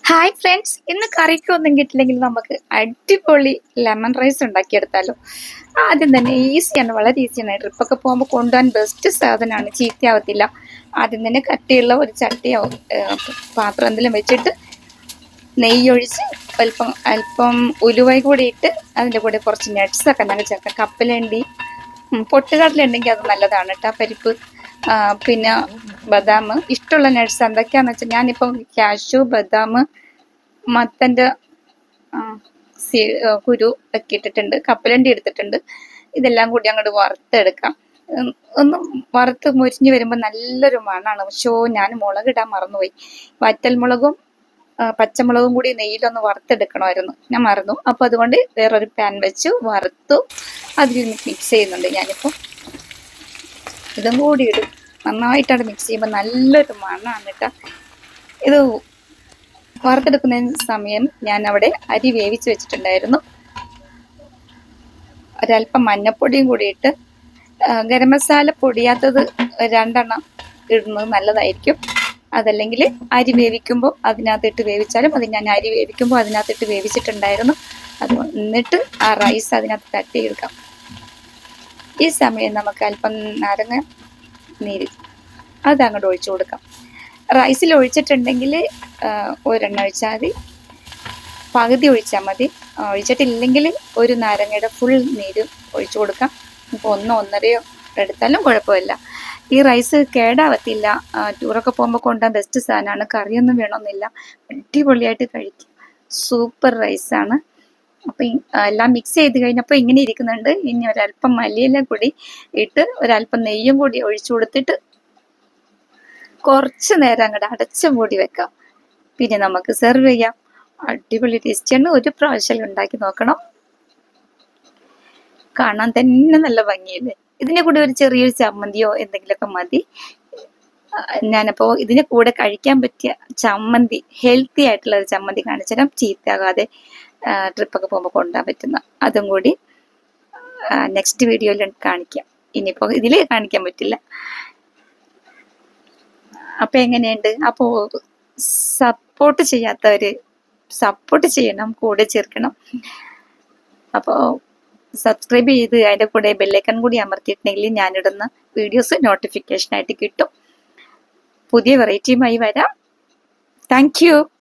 Hi friends, ഇന്ന് കറിക്കൊന്നും കിട്ടില്ലെങ്കിൽ നമുക്ക് അടിപൊളി ലെമൺ റൈസ് ഉണ്ടാക്കിയെടുത്താലോ. ആദ്യം തന്നെ ഈസിയാണ്, വളരെ ഈസിയാണ്. ട്രിപ്പൊക്കെ പോകുമ്പോൾ കൊണ്ടുപോകാൻ ബെസ്റ്റ് സാധനമാണ്, ചീത്തയാവത്തില്ല. ആദ്യം തന്നെ കട്ടിയുള്ള ഒരു ചട്ടിയോ പാത്രം എന്തെങ്കിലും വെച്ചിട്ട് നെയ്യൊഴിച്ച് അല്പം അല്പം ഉലുവ കൂടി ഇട്ട് അതിൻ്റെ കൂടെ കുറച്ച് നട്ട്സൊക്കെ നമുക്ക് ചേർക്കാം. കപ്പലണ്ടി, പൊട്ടുകടല ഉണ്ടെങ്കിൽ അത് നല്ലതാണ് കേട്ടോ. പരിപ്പ്, പിന്നെ ബദാം, ഇഷ്ടമുള്ള നട്ട്സ് എന്തൊക്കെയാന്ന് വെച്ചാൽ ഞാനിപ്പം കാഷ്യൂ, ബദാം, മത്തൻ്റെ കുരു ഒക്കെ ഇട്ടിട്ടുണ്ട്, കപ്പലണ്ടി എടുത്തിട്ടുണ്ട്. ഇതെല്ലാം കൂടി അങ്ങോട്ട് വറുത്തെടുക്കാം. ഒന്ന് വറുത്ത് മുരിഞ്ഞ് വരുമ്പോൾ നല്ലൊരു മണമാണ്. ഞാൻ മുളകിടാൻ മറന്നുപോയി. വറ്റൽമുളകും പച്ചമുളകും കൂടി നെയ്യിലൊന്ന് വറുത്തെടുക്കണമായിരുന്നു, ഞാൻ മറന്നു. അപ്പോൾ അതുകൊണ്ട് വേറൊരു പാൻ വെച്ചു വറുത്തു. അതിൽ മിക്സ് ചെയ്യുന്നുണ്ട് ഞാനിപ്പോൾ. ഇതും കൂടി ഇടും, നന്നായിട്ടാണ് മിക്സ് ചെയ്യുമ്പോൾ നല്ലൊരു മണമാണ് കേട്ടോ. ഇത് വറുത്തെടുക്കുന്ന സമയം ഞാൻ അവിടെ അരി വേവിച്ച് വെച്ചിട്ടുണ്ടായിരുന്നു. ഒരല്പം മഞ്ഞപ്പൊടിയും കൂടി ഇട്ട്, ഗരം മസാല പൊടിയാത്തത് 2 ഇടുന്നത് നല്ലതായിരിക്കും. അതല്ലെങ്കിൽ അരി വേവിക്കുമ്പോൾ അതിനകത്തിട്ട് വേവിച്ചാലും അത് ഞാൻ അരി വേവിക്കുമ്പോൾ അതിനകത്തിട്ട് വേവിച്ചിട്ടുണ്ടായിരുന്നു. എന്നിട്ട് ആ റൈസ് അതിനകത്ത് തട്ടിയെടുക്കാം. ഈ സമയം നമുക്ക് അല്പം നാരങ്ങ നീര് അതങ്ങോട്ട് ഒഴിച്ചു കൊടുക്കാം. റൈസിൽ ഒഴിച്ചിട്ടുണ്ടെങ്കിൽ ഒരെണ്ണം ഒഴിച്ചാൽ മതി, പകുതി ഒഴിച്ചാൽ മതി. ഒഴിച്ചിട്ടില്ലെങ്കിൽ ഒരു നാരങ്ങയുടെ ഫുൾ നീര് ഒഴിച്ചു കൊടുക്കാം. ഇപ്പോൾ 1-1.5 എടുത്താലും കുഴപ്പമില്ല. ഈ റൈസ് കേടാവത്തില്ല. ടൂറൊക്കെ പോകുമ്പോൾ കൊണ്ടുപോകാൻ ബെസ്റ്റ് സാധനമാണ്. കറിയൊന്നും വേണമെന്നില്ല, അടിപൊളിയായിട്ട് കഴിക്കും. സൂപ്പർ റൈസാണ്. അപ്പം എല്ലാം മിക്സ് ചെയ്ത് കഴിഞ്ഞപ്പോൾ ഇങ്ങനെ ഇരിക്കുന്നുണ്ട്. ഇനി ഒരല്പം മല്ലിയില കൂടി ഇട്ട് ഒരല്പം നെയ്യും കൂടി ഒഴിച്ചു കൊടുത്തിട്ട് കുറച്ച് നേരം അങ്ങോട്ട് അടച്ച് മൂടി വെക്കാം. പിന്നെ നമുക്ക് സെർവ് ചെയ്യാം. അടിപൊളി ടേസ്റ്റിയാണ്. ഒരു പ്രാവശ്യം ഉണ്ടാക്കി നോക്കണം. കാണാൻ തന്നെ നല്ല ഭംഗിയല്ലേ. ഇതിനെ കൂടെ ഒരു ചെറിയൊരു ചമ്മന്തിയോ എന്തെങ്കിലുമൊക്കെ മതി. ഞാനപ്പോൾ ഇതിന് കൂടെ കഴിക്കാൻ പറ്റിയ ചമ്മന്തി, ഹെൽത്തി ആയിട്ടുള്ള ഒരു ചമ്മന്തി കാണിച്ചു തരാം. ചീത്തയാകാതെ ട്രിപ്പൊക്കെ പോകുമ്പോൾ കൊണ്ടുപോകാൻ പറ്റുന്ന അതും കൂടി നെക്സ്റ്റ് വീഡിയോയിൽ കാണിക്കാം. ഇനിയിപ്പോൾ ഇതിൽ കാണിക്കാൻ പറ്റില്ല. അപ്പം എങ്ങനെയുണ്ട്? അപ്പോൾ സപ്പോർട്ട് ചെയ്യാത്തവർ സപ്പോർട്ട് ചെയ്യണം, കൂടെ ചേർക്കണം. അപ്പോൾ സബ്സ്ക്രൈബ് ചെയ്ത് അതിൻ്റെ കൂടെ ബെല്ലൈക്കൺ കൂടി അമർത്തിയിട്ടുണ്ടെങ്കിൽ ഞാനിടുന്ന വീഡിയോസ് നോട്ടിഫിക്കേഷനായിട്ട് കിട്ടും. പുതിയ വെറൈറ്റിയുമായി വരാം. Thank you.